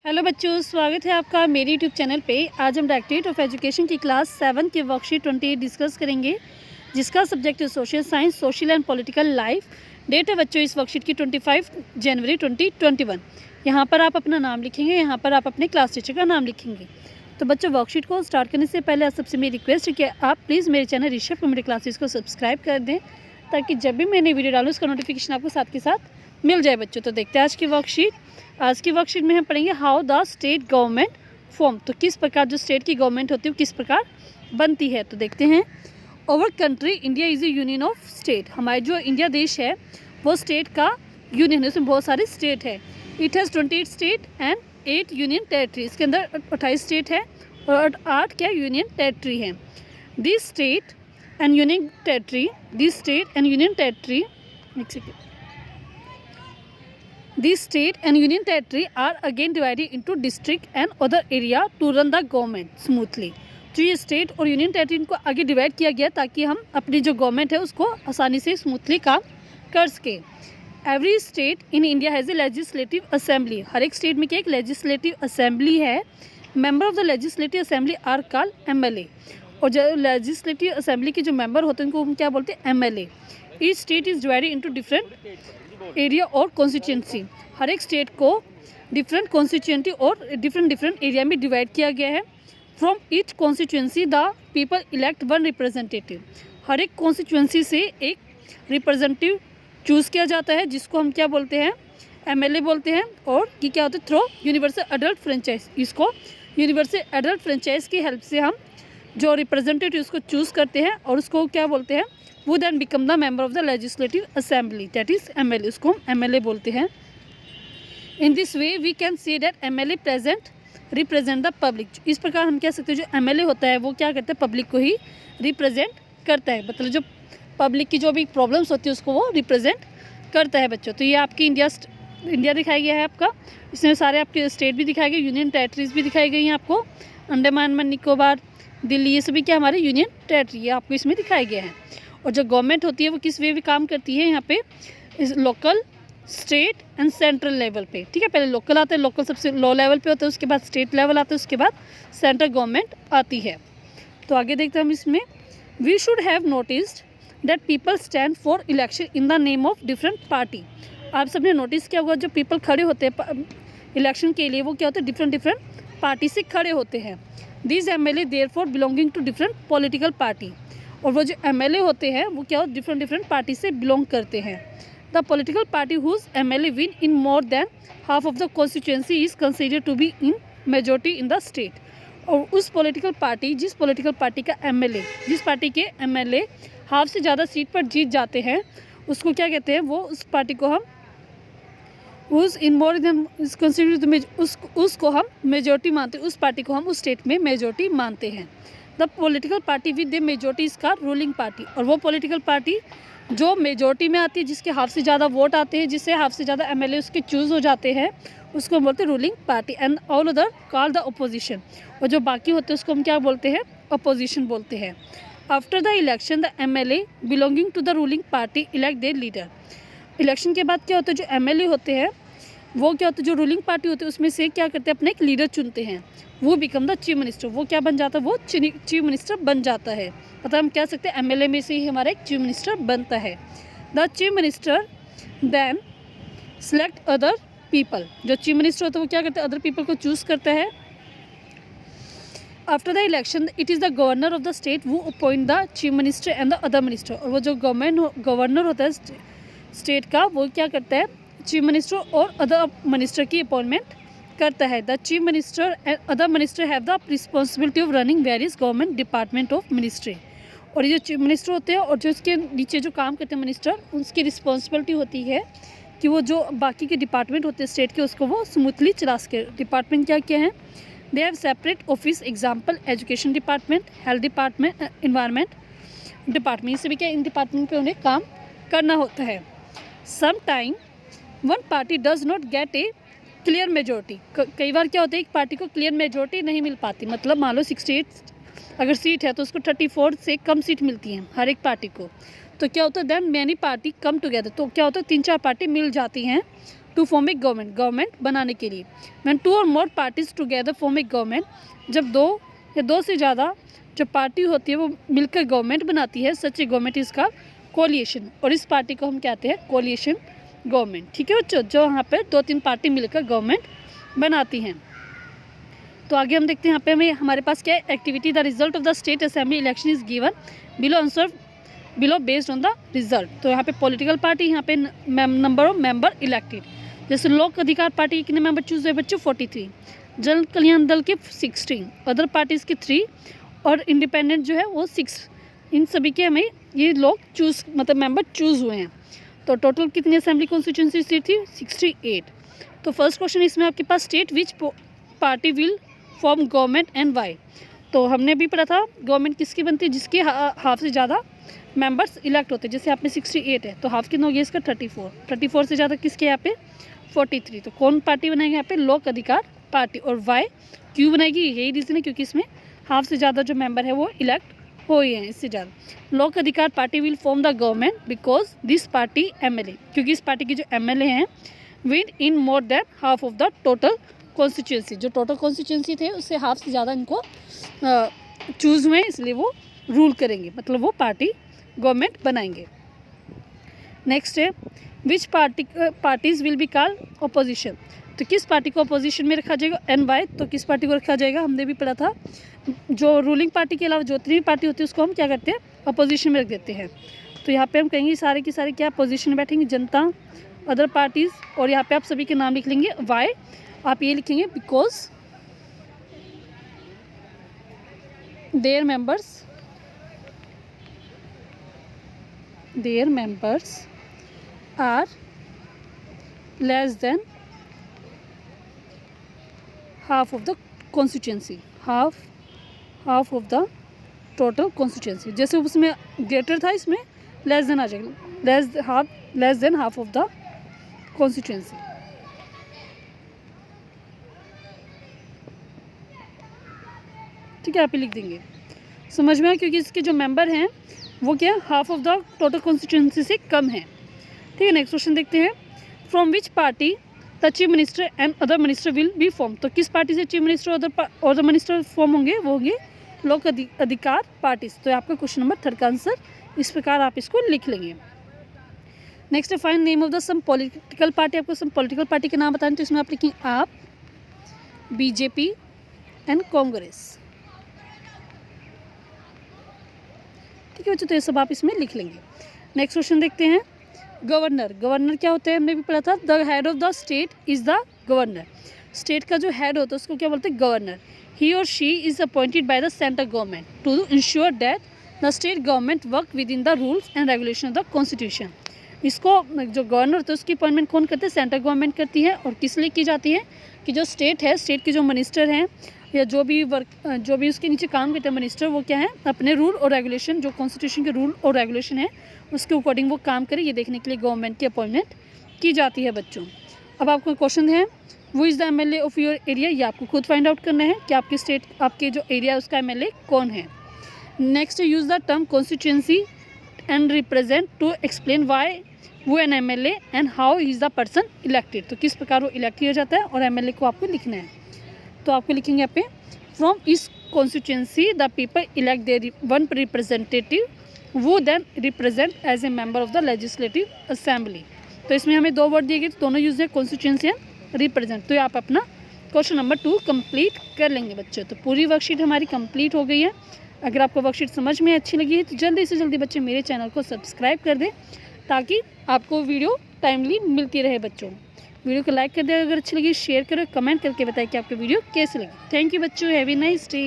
Hello बच्चों, स्वागत है आपका मेरे यूट्यूब चैनल पे। आज हम डायरेक्टरेट ऑफ एजुकेशन की क्लास 7 के वर्कशीट 28 डिस्कस करेंगे, जिसका सब्जेक्ट है social science, social and political life. Date है बच्चों इस वर्कशीट की 25 जनवरी 2021। यहाँ पर आप अपना नाम लिखेंगे, यहाँ पर आप अपने क्लास टीचर का नाम लिखेंगे। तो बच्चों, वर्कशीट को स्टार्ट करने से पहले सबसे मेरी रिक्वेस्ट है कि आप प्लीज़ मेरे चैनल ऋषभ कॉमेडी क्लासेस को सब्सक्राइब कर दें, ताकि जब भी मैं नई वीडियो डालूँ उसका नोटिफिकेशन आपको साथ के साथ मिल जाए बच्चों। तो देखते हैं आज की वर्कशीट। आज की वर्कशीट में हम पढ़ेंगे how the state government form. तो किस प्रकार जो स्टेट की गवर्नमेंट होती है वो किस प्रकार बनती है। तो देखते हैं। Over country India is A union of state. हमारे जो इंडिया देश है वो स्टेट का यूनियन है, उसमें बहुत सारे स्टेट है। It has 28 state and 8 union territory. इसके अंदर 28 स्टेट है और 8 क्या यूनियन टेरिटरी है। This state and union territory These state and union territory are again divided into district and other area to run the government smoothly। तो ये state और union territory को आगे डिवाइड किया गया ताकि हम अपनी जो गवर्नमेंट है उसको आसानी से स्मूथली काम कर सके। Every state in India has a legislative assembly. हर एक स्टेट में क्या एक लेजिस्लेटिव असेंबली है। Member of the legislative assembly are called MLA। और जो लेजिस्लेटिव असेंबली के जो मेंबर होते हैं उनको हम क्या बोलते हैं, MLA। Each state is divided into different area और कॉन्स्टिट्यूंसी। हर एक स्टेट को डिफरेंट कॉन्स्टिट्यूंसी और डिफरेंट एरिया में डिवाइड किया गया है। From each constituency the people elect one representative. हर एक कॉन्स्टिट्यूंसी से एक रिप्रेजेंटेटिव चूज़ किया जाता है, जिसको हम क्या बोलते हैं, MLA बोलते हैं। और ये क्या होता है, थ्रू यूनिवर्सल एडल्ट फ्रेंचाइज। इसको यूनिवर्सल एडल्ट फ्रेंचाइज की हेल्प से हम जो रिप्रेजेंटेटिव उसको चूज़ करते हैं और उसको क्या बोलते हैं, वो then become the member of the legislative assembly, that is MLA। उसको हम MLA बोलते हैं। In this way we can see that MLA represent the public. इस प्रकार हम कह सकते हैं जो MLA होता है वो क्या करता है, पब्लिक को ही रिप्रेजेंट करता है। मतलब जो पब्लिक की जो भी प्रॉब्लम्स होती है उसको वो रिप्रेजेंट करता है बच्चों। तो ये आपकी इंडिया दिखाया गया है आपका। इसमें सारे आपके स्टेट भी दिखाए गए, यूनियन टेरिटरीज भी दिखाई गई हैं आपको। अंडमान निकोबार, दिल्ली, ये सभी क्या हमारे यूनियन टेरिटरी है, आपको इसमें दिखाया गया है। और जो गवर्नमेंट होती है वो किस वे में काम करती है यहाँ पे, इस local, state and central level पे। ठीक है, पहले लोकल आता है, लोकल सबसे लो लेवल पे होता है, उसके बाद स्टेट लेवल आता है, उसके बाद सेंट्रल गवर्नमेंट आती है। तो आगे देखते हैं हम इसमें। We should have noticed that people stand for election in the name of different party. आप सबने नोटिस किया होगा जो पीपल खड़े होते हैं इलेक्शन के लिए वो क्या होते हैं, डिफरेंट पार्टी से खड़े होते हैं। This MLA therefore belonging to different political party. और वो जो MLA होते हैं वो क्या होते हैं, डिफरेंट पार्टी से बिलोंग करते हैं। The political party whose MLA win in more than half of the constituency is considered to be in majority in the state. और उस पॉलिटिकल पार्टी, जिस पॉलिटिकल पार्टी का MLA, जिस पार्टी के MLA half से ज़्यादा सीट पर जीत जाते हैं, उसको क्या कहते हैं, वो उस पार्टी को हम उसको हम मेजोरिटी मानते हैं। उस पार्टी को हम उस स्टेट में मेजोरिटी मानते हैं। The political party with the majority is का रूलिंग पार्टी। और वो पॉलिटिकल पार्टी जो मेजोरिटी में आती है, जिसके हाफ से ज़्यादा वोट आते हैं, जिससे हाफ से ज़्यादा MLA उसके चूज़ हो जाते हैं, उसको हम बोलते हैं ruling party. And all other call the opposition. और जो बाकी होते हैं उसको हम क्या बोलते हैं, अपोजिशन बोलते हैं। After the election the MLA belonging to the ruling party elect their leader. Election के बाद क्या होता है, जो MLA होते हैं वो क्या होता है, जो रूलिंग पार्टी होती है उसमें से क्या करते हैं, अपने एक लीडर चुनते हैं। वो बिकम द चीफ मिनिस्टर। वो क्या बन जाता है, वो चीफ मिनिस्टर बन जाता है। मतलब हम कह सकते हैं MLA में से ही हमारा एक चीफ मिनिस्टर बनता है। The chief minister then select other people. जो चीफ मिनिस्टर होता है वो क्या करता है, अदर पीपल को चूज़ करता है। After the election it is the governor of the state who appoint the chief minister and the other minister. और वो जो गवर्नर होता है स्टेट का, वो क्या करता है, चीफ मिनिस्टर और अदर मिनिस्टर की अपॉइंटमेंट करता है। The chief minister and other minister have the responsibility of running various government department of ministry. और ये जो चीफ मिनिस्टर होते हैं और जो इसके नीचे जो काम करते हैं मिनिस्टर, उसकी रिस्पॉन्सिबिलिटी होती है कि वो जो बाकी के डिपार्टमेंट होते हैं स्टेट के, उसको वो स्मूथली चला सके। डिपार्टमेंट क्या क्या हैं, they have separate office, example education department, health department, environment department. से भी क्या इन डिपार्टमेंट पर उन्हें काम करना होता है। Some time one party does not get a clear majority. कई बार क्या होता है, एक पार्टी को क्लियर मेजोरिटी नहीं मिल पाती। मतलब मान लो 68 अगर सीट है तो उसको 34 से कम सीट मिलती हैं हर एक पार्टी को। तो क्या होता है, then many party come together. तो क्या होता है, 3-4 पार्टी मिल जाती हैं to form a government, government बनाने के लिए। व्हेन टू और more parties together form a government, जब दो या दो से ज़्यादा जो पार्टी होती है वो मिलकर गवर्नमेंट बनाती है, सच ए गवर्नमेंट इज कॉल्ड कोलिएशन, और इस पार्टी को हम कहते हैं कोलिएशन गवर्नमेंट। ठीक है बच्चों, जो यहाँ पे 2-3 पार्टी मिलकर गवर्नमेंट बनाती हैं। तो आगे हम देखते हैं यहाँ पे हमें हमारे पास क्या है, activity the result of the state assembly election is given below, answer below based on the result. तो यहाँ पे पॉलिटिकल पार्टी, यहाँ पे नंबर ऑफ मेंबर इलेक्टेड, जैसे लोक अधिकार पार्टी कितने मेंबर चूज हुए बच्चों 43, जन कल्याण दल के 16, अदर पार्टीज के 3 और इंडिपेंडेंट जो है वो 6। इन सभी के हमें ये लोग चूज मतलब मेंबर चूज हुए हैं। तो टोटल कितनी असेंबली कॉन्स्टिट्यूंसी सीट थी 68। तो फर्स्ट क्वेश्चन इसमें आपके पास state which party will form government and why. तो हमने भी पढ़ा था गवर्नमेंट किसकी बनती है, जिसके हाफ से ज़्यादा मेंबर्स इलेक्ट होते हैं। जैसे आप में 68 है तो हाफ कितना हो गया इसका 34 से ज़्यादा किसके यहाँ पे 43। तो कौन पार्टी बनाएगी यहाँ पे, लोक अधिकार पार्टी। और वाई क्यों बनाएगी, यही रीज़न है क्योंकि इसमें हाफ से ज़्यादा जो मेंबर है वो इलेक्ट हो ही हैं इससे ज़्यादा। लोक अधिकार party will form the government because this party MLA, क्योंकि इस पार्टी के जो एमएलए हैं win in more than half of the total constituency, जो टोटल कॉन्स्टिट्यूंसी थे उससे हाफ से ज़्यादा इनको चूज़ हुए, इसलिए वो रूल करेंगे, मतलब वो पार्टी गवर्नमेंट बनाएंगे। नेक्स्ट है विच parties will be called opposition. तो किस पार्टी को अपोजिशन में रखा जाएगा, एंड वाई। तो किस पार्टी को रखा जाएगा, हमने भी पढ़ा था जो रूलिंग पार्टी के अलावा जो जितनी भी पार्टी होती है उसको हम क्या करते हैं, अपोजिशन में रख देते हैं। तो यहाँ पे हम कहेंगे सारे के सारे क्या अपोजिशन में बैठेंगे, जनता, अदर पार्टीज़, और यहाँ पे आप सभी के नाम लिख लेंगे। वाई आप ये लिखेंगे because their members are less than half of the constituency, half of the total constituency. जैसे उसमें ग्रेटर था इसमें लेस देन आ जाएगा, less than half of the constituency. ठीक है, आप ही लिख देंगे, समझ में आया, क्योंकि इसके जो मेंबर हैं वो क्या half of the total constituency से कम है। ठीक है, नेक्स्ट क्वेश्चन देखते हैं, from which party the chief minister and other minister will be form. तो किस पार्टी से चीफ मिनिस्टर और अदर मिनिस्टर फॉर्म होंगे, वो होंगे लोक अधिकार पार्टी। तो आपका क्वेश्चन नंबर 3 का आंसर इस प्रकार आप इसको लिख लेंगे। नेक्स्ट है find name of the some political party. आपको सम पॉलिटिकल पार्टी के नाम बताएं तो इसमें आप लिखेंगे आप, बीजेपी एंड कांग्रेस। ठीक है बच्चों, तो ये सब आप इसमें लिख लेंगे। नेक्स्ट क्वेश्चन देखते हैं, गवर्नर। गवर्नर क्या होता है, हमने भी पढ़ा था, the head of the state is the governor. State का जो हेड होता है उसको क्या बोलते हैं, गवर्नर। ही और she is appointed by the central government to ensure that the state government work within the rules and regulation of the constitution. इसको जो गवर्नर होता है उसकी अपॉइंटमेंट कौन करते हैं, सेंट्रल गवर्नमेंट करती है। और किस लिए की जाती है कि जो स्टेट है, स्टेट के जो मिनिस्टर हैं या जो भी उसके नीचे काम करते हैं मिनिस्टर, वो क्या है अपने रूल और रेगुलेशन, जो कॉन्स्टिट्यूशन के रूल और रेगुलेशन है उसके अकॉर्डिंग वो काम करे, ये देखने के लिए गवर्नमेंट की अपॉइंटमेंट की जाती है बच्चों। अब आपको क्वेश्चन है, वो is the MLA of your area, ये आपको खुद फाइंड आउट करना है कि आपके स्टेट, आपके जो एरिया है उसका एमएलए कौन है। Next use the term constituency and represent to explain why who an MLA and how is the person elected. तो किस प्रकार वो इलेक्ट किया जाता है और एमएलए को आपको लिखना है। तो आपको लिखेंगे यहाँ पे, फ्रॉम इस constituency the people elect their one representative who then represent as a member of the legislative assembly. तो इसमें हमें 2 वर्ड दिए गए, दोनों यूज है, कॉन्स्टिट्यूंसी एंड रिप्रेजेंट। तो आप अपना क्वेश्चन नंबर 2 कंप्लीट कर लेंगे बच्चों। तो पूरी वर्कशीट हमारी कंप्लीट हो गई है। अगर आपको वर्कशीट समझ में अच्छी लगी है तो जल्दी से जल्दी बच्चे मेरे चैनल को सब्सक्राइब कर दें ताकि आपको वीडियो टाइमली मिलती रहे बच्चों। वीडियो को लाइक कर दें, अगर अच्छी लगी शेयर करो, कमेंट करके बताएं कि आपको वीडियो कैसे लगी। थैंक यू बच्चों, हैव ए नाइस डे।